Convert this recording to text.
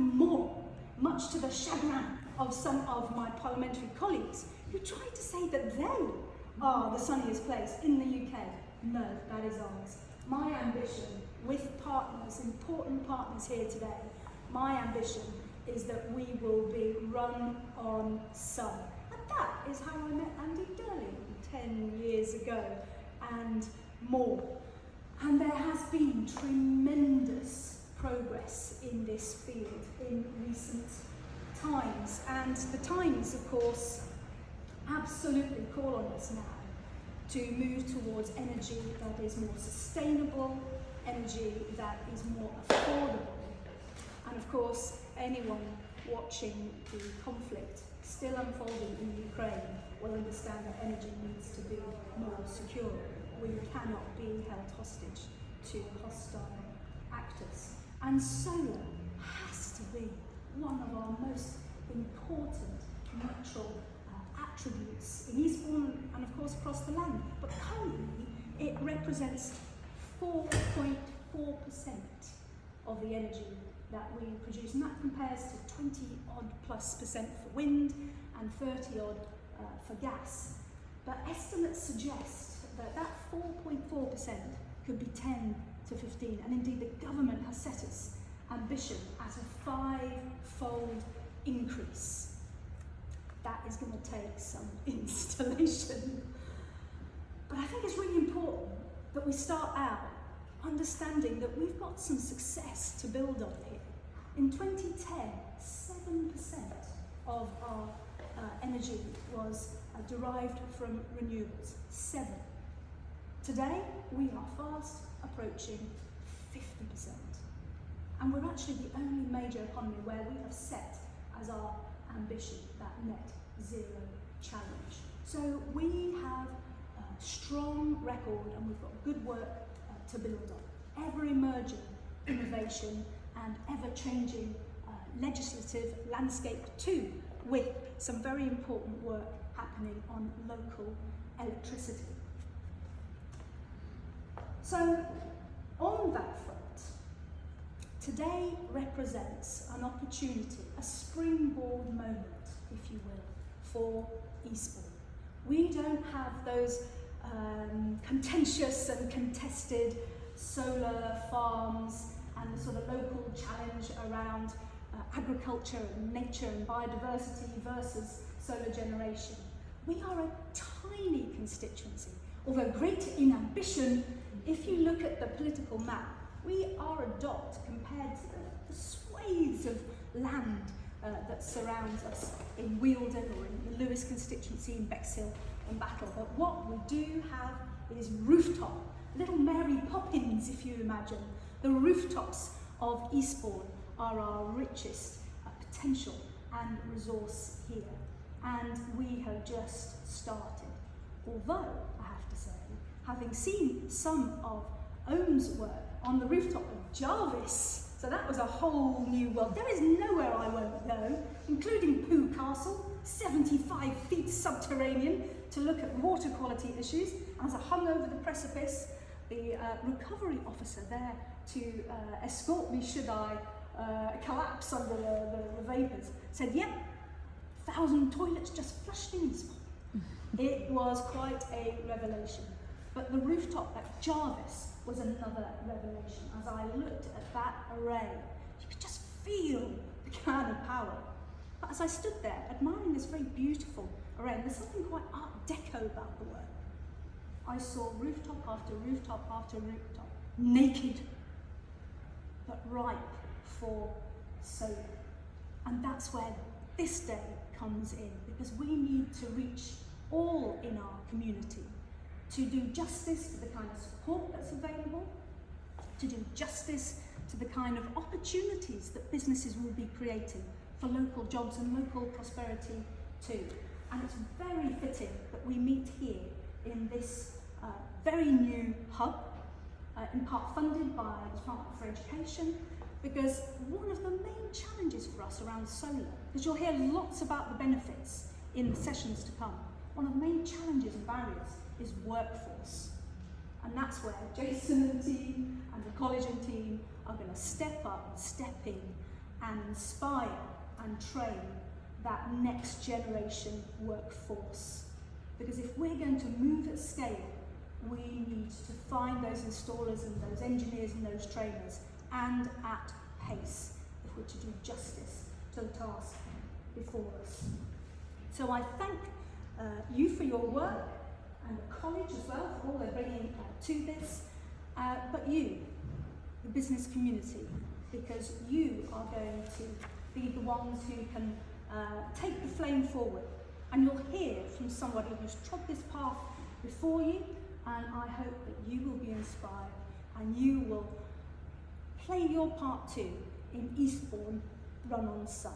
more, much to the chagrin of some of my parliamentary colleagues who try to say that they are the sunniest place in the UK. No, that is ours. My ambition with partners, important partners here today, my ambition is that we will be run on sun. And that is how I met Andy Durling 10 years ago and more. And there has been tremendous progress in this field in recent times. And the times, of course, absolutely call on us now to move towards energy that is more sustainable, energy that is more affordable. And of course, anyone watching the conflict still unfolding in Ukraine will understand that energy needs to be more secure. We cannot be held hostage to hostile actors. And solar has to be one of our most important natural attributes in Eastbourne and of course across the land. But currently it represents 4.4% of the energy that we produce, and that compares to 20-odd+% for wind and 30-odd for gas. But estimates suggest that that 4.4% could be 10 to 15, and indeed the government has set its ambition at a 5-fold increase. That is going to take some installation. But I think it's really important that we start out understanding that we've got some success to build on here. In 2010, 7% of our energy was derived from renewables. 7. Today, we are fast approaching 50%. And we're actually the only major economy where we have set as our ambition that net zero challenge. So we have a strong record and we've got good work to build on. Ever emerging innovation and ever changing legislative landscape too, with some very important work happening on local electricity. So on that front, today represents an opportunity, a springboard moment, if you will, for Eastbourne. We don't have those contentious and contested solar farms and the sort of local challenge around agriculture and nature and biodiversity versus solar generation. We are a tiny constituency, although great in ambition. If you look at the political map, we are a dot compared to the swathes of land that surrounds us in Wealdon or in the Lewis constituency in Bexhill and Battle. But what we do have is rooftop, little Mary Poppins, if you imagine. The rooftops of Eastbourne are our richest potential and resource here. And we have just started. Although, I have to say, having seen some of Ohm's work on the rooftop of Jarvis, so that was a whole new world. There is nowhere I won't go, including Pooh Castle, 75 feet subterranean, to look at water quality issues. As I hung over the precipice, the recovery officer there to escort me should I collapse under the vapours said, yep, 1,000 toilets just flushed in Eastbourne. It was quite a revelation. But the rooftop at Jarvis was another revelation. As I looked at that array, you could just feel the kind of power. But as I stood there, admiring this very beautiful array, and there's something quite Art Deco about the work, I saw rooftop after rooftop after rooftop, naked, but ripe for solar. And that's where this day comes in, because we need to reach all in our community to do justice to the kind of support that's available, to do justice to the kind of opportunities that businesses will be creating for local jobs and local prosperity too. And it's very fitting that we meet here in this very new hub, in part funded by the Department for Education, because one of the main challenges for us around solar, because you'll hear lots about the benefits in the sessions to come, one of the main challenges and barriers is workforce. And that's where Jason and team and the college and team are going to step up, step in, and inspire and train that next generation workforce. Because if we're going to move at scale, we need to find those installers and those engineers and those trainers, and at pace, if we're to do justice to the task before us. So I thank you for your work, and the college as well for all they're bringing to this, but you, the business community, because you are going to be the ones who can take the flame forward, and you'll hear from somebody who's trod this path before you, and I hope that you will be inspired and you will play your part too in Eastbourne Run on Sun.